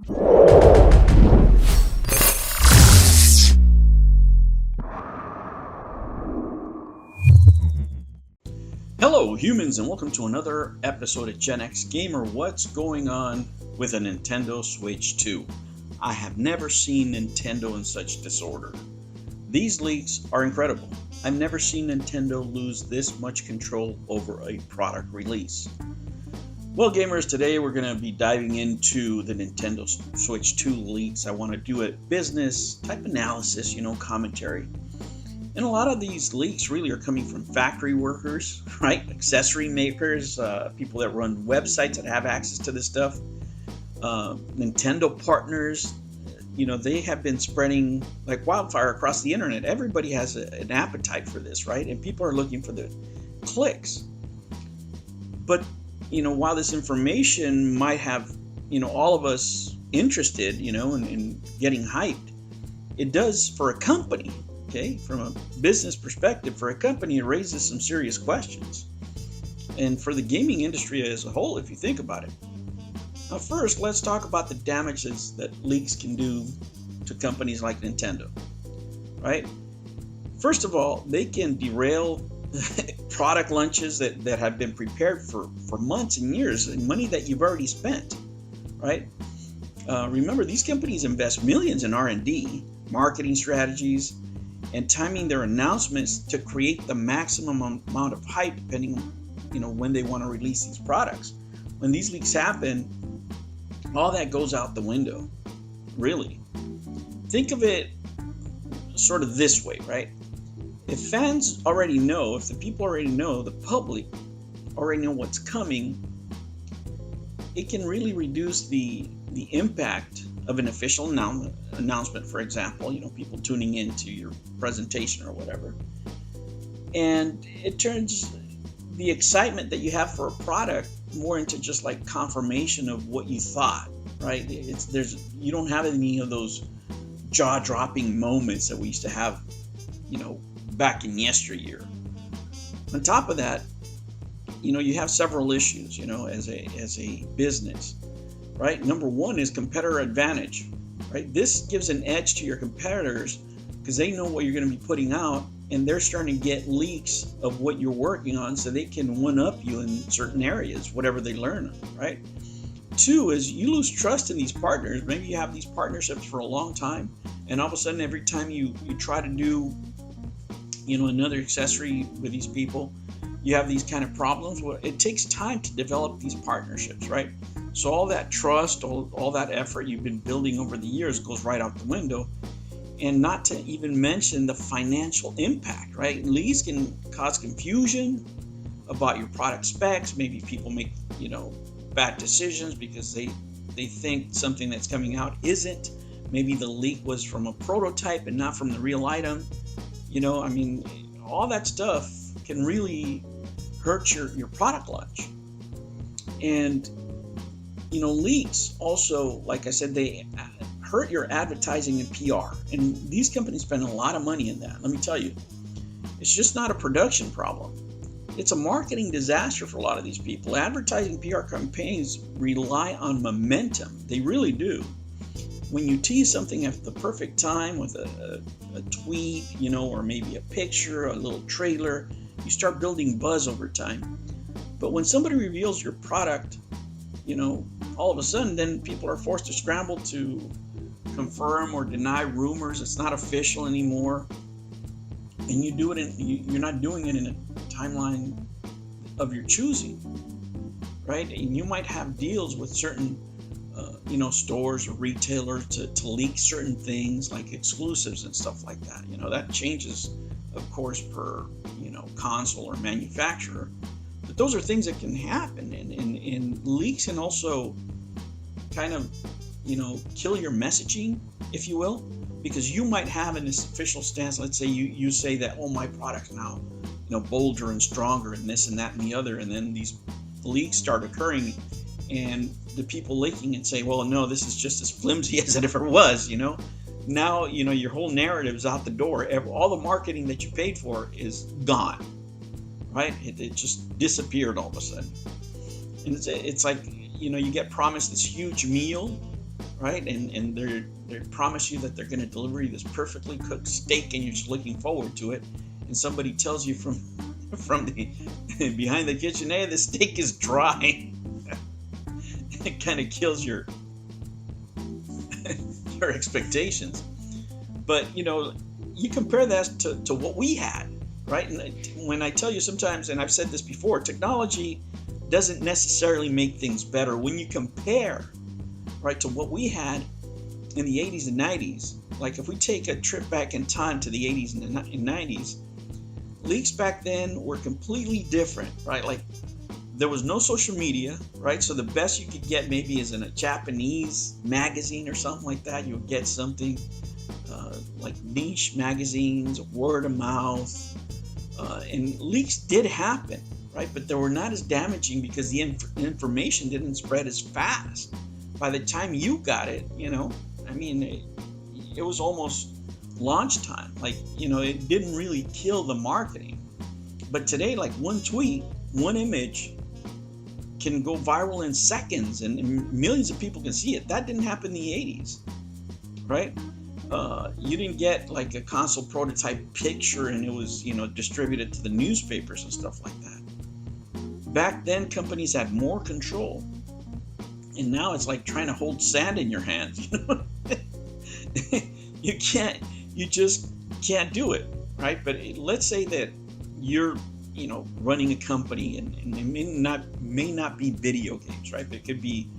Hello humans, and welcome to another episode of Gen X Gamer. What's going on with a Nintendo Switch 2? I have never seen Nintendo in such disorder. These leaks are incredible. I've never seen Nintendo lose this much control over a product release. Well gamers, today we're going to be diving into the Nintendo Switch 2 leaks. I want to do a business type analysis, commentary. And a lot of these leaks really are coming from factory workers, right? Accessory makers, people that run websites that have access to this stuff. Nintendo partners, they have been spreading like wildfire across the internet. Everybody has an appetite for this, right? And people are looking for the clicks. But, while this information might have, all of us interested, in getting hyped, it does for a company. Okay, from a business perspective, for a company, it raises some serious questions. And for the gaming industry as a whole, if you think about it. Now, first, let's talk about the damages that leaks can do to companies like Nintendo, right? First of all, they can derail product launches that have been prepared for months and years, and money that you've already spent, right? Remember, these companies invest millions in R&D, marketing strategies, and timing their announcements to create the maximum amount of hype depending on, when they want to release these products. When these leaks happen, all that goes out the window, really. Think of it sort of this way, right? If fans already know, if the people already know, the public already know what's coming, it can really reduce the impact of an official announcement, for example, people tuning into your presentation or whatever. And it turns the excitement that you have for a product more into just like confirmation of what you thought, right? You don't have any of those jaw-dropping moments that we used to have, back in yesteryear. On top of that, you have several issues, as a business. Right? Number one is competitor advantage, right? This gives an edge to your competitors because they know what you're going to be putting out, and they're starting to get leaks of what you're working on so they can one-up you in certain areas, whatever they learn, right? Two is you lose trust in these partners. Maybe you have these partnerships for a long time, and all of a sudden every time you try to do, another accessory with these people, you have these kind of problems. Well, it takes time to develop these partnerships, right? So all that trust, all that effort you've been building over the years goes right out the window. And not to even mention the financial impact, right? Leaks can cause confusion about your product specs. Maybe people make, bad decisions because they think something that's coming out isn't. Maybe the leak was from a prototype and not from the real item. All that stuff can really hurt your product launch. And leaks also, like I said, they hurt your advertising and PR. And these companies spend a lot of money in that. Let me tell you, it's just not a production problem. It's a marketing disaster for a lot of these people. Advertising PR campaigns rely on momentum. They really do. When you tease something at the perfect time with a tweet, or maybe a picture, a little trailer, you start building buzz over time. But when somebody reveals your product, all of a sudden, then people are forced to scramble to confirm or deny rumors. It's not official anymore. And you do it you're not doing it in a timeline of your choosing, right? And you might have deals with certain, stores or retailers to leak certain things like exclusives and stuff like that. That changes, of course, per, console or manufacturer. But those are things that can happen, and leaks can also kind of, kill your messaging, if you will, because you might have an official stance. Let's say you say that, oh, my product's now, bolder and stronger and this and that and the other, and then these leaks start occurring, and the people leaking and say, well, no, this is just as flimsy as it ever was, Now, your whole narrative is out the door. All the marketing that you paid for is gone, right? It just disappeared all of a sudden. And it's like, you get promised this huge meal, right? And they promise you that they're going to deliver you this perfectly cooked steak, and you're just looking forward to it. And somebody tells you from the behind the kitchen, hey, the steak is dry. It kind of kills your expectations. But you compare that to what we had, right? And when I tell you sometimes, and I've said this before, technology doesn't necessarily make things better. When you compare, right, to what we had in the 80s and 90s, like if we take a trip back in time to the 80s and 90s, leaks back then were completely different, right? Like there was no social media, right? So the best you could get maybe is in a Japanese magazine or something like that. You would get something like niche magazines, word of mouth, and leaks did happen, right? But they were not as damaging because the information didn't spread as fast. By the time you got it, it was almost launch time. Like, it didn't really kill the marketing. But today, like one tweet, one image can go viral in seconds and millions of people can see it. That didn't happen in the 80s, right? You didn't get like a console prototype picture and it was, distributed to the newspapers and stuff like that. Back then, companies had more control. And now it's like trying to hold sand in your hands. You just can't do it, right? But let's say that you're, running a company and it may not be video games, right? But it could be,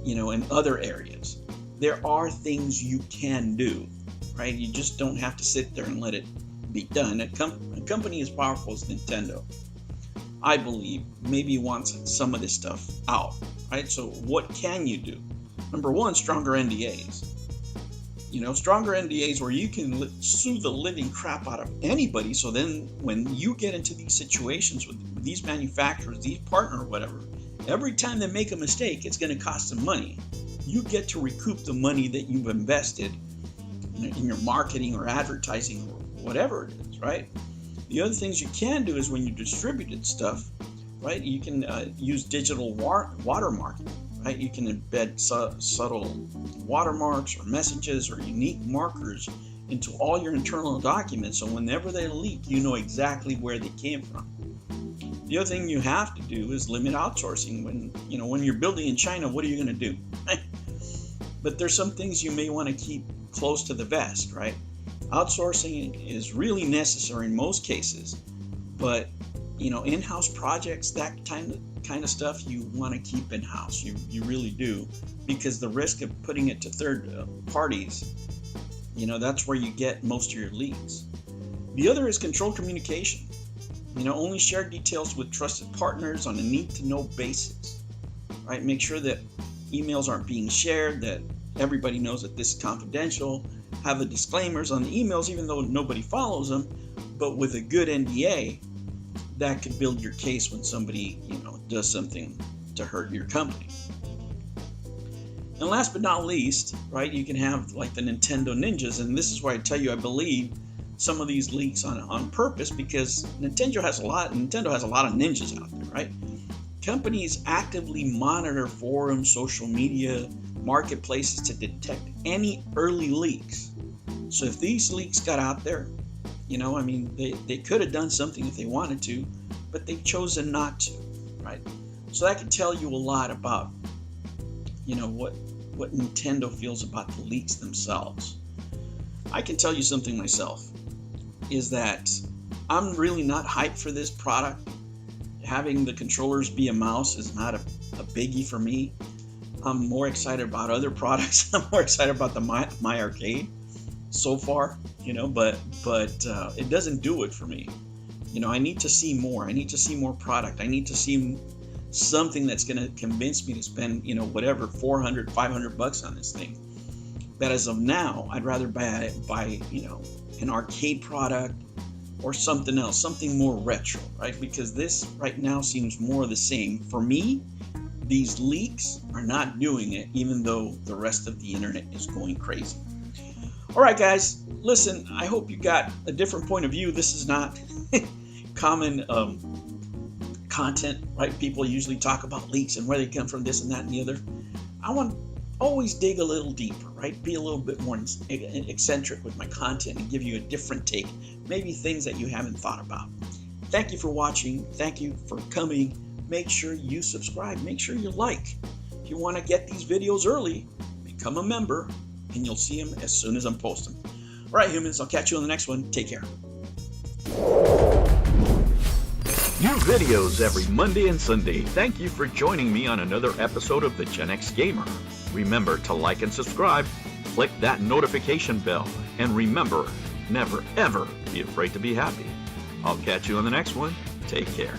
in other areas. There are things you can do, right? You just don't have to sit there and let it be done. A company as powerful as Nintendo, I believe, maybe wants some of this stuff out, right? So what can you do? Number one, stronger NDAs. Stronger NDAs where you can sue the living crap out of anybody. So then when you get into these situations with these manufacturers, these partners or whatever, every time they make a mistake, it's going to cost them money. You get to recoup the money that you've invested in your marketing or advertising or whatever it is, right? The other things you can do is when you distributed stuff, right? You can use digital watermarking, right? You can embed subtle watermarks or messages or unique markers into all your internal documents. So whenever they leak, you know exactly where they came from. The other thing you have to do is limit outsourcing. When you're building in China, what are you going to do? But there's some things you may want to keep close to the vest, right? Outsourcing is really necessary in most cases, but in-house projects, that kind of stuff you want to keep in-house. You really do, because the risk of putting it to third parties, that's where you get most of your leads. The other is controlled communication. Only share details with trusted partners on a need-to-know basis, right? Make sure that emails aren't being shared, that everybody knows that this is confidential. Have the disclaimers on the emails, even though nobody follows them. But with a good NDA, that could build your case when somebody, does something to hurt your company. And last but not least, right, you can have like the Nintendo ninjas. And this is why I tell you, I believe some of these leaks on purpose, because Nintendo has a lot of ninjas out there, right? Companies actively monitor forums, social media, marketplaces to detect any early leaks. So if these leaks got out there, they could have done something if they wanted to, but they've chosen not to, right? So that could tell you a lot about, what Nintendo feels about the leaks themselves. I can tell you something myself, is that I'm really not hyped for this product. Having the controllers be a mouse is not a biggie for me. I'm more excited about other products. I'm more excited about the My Arcade so far, but it doesn't do it for me. I need to see more. I need to see more product. I need to see something that's going to convince me to spend, whatever, $400, $500 on this thing. That as of now, I'd rather buy an arcade product or something else, something more retro, right? Because this right now seems more of the same. For me, these leaks are not doing it, even though the rest of the internet is going crazy. All right, guys, listen, I hope you got a different point of view. This is not common content, right? People usually talk about leaks and where they come from, this and that and the other. I want always dig a little deeper, right? Be a little bit more eccentric with my content and give you a different take, maybe things that you haven't thought about. Thank you for watching. Thank you for coming. Make sure you subscribe. Make sure you like. If you want to get these videos early, become a member and you'll see them as soon as I'm posting. All right, humans, I'll catch you on the next one. Take care. New videos every Monday and Sunday. Thank you for joining me on another episode of the Gen X Gamer. Remember to like and subscribe, click that notification bell, and remember, never ever be afraid to be happy. I'll catch you on the next one. Take care.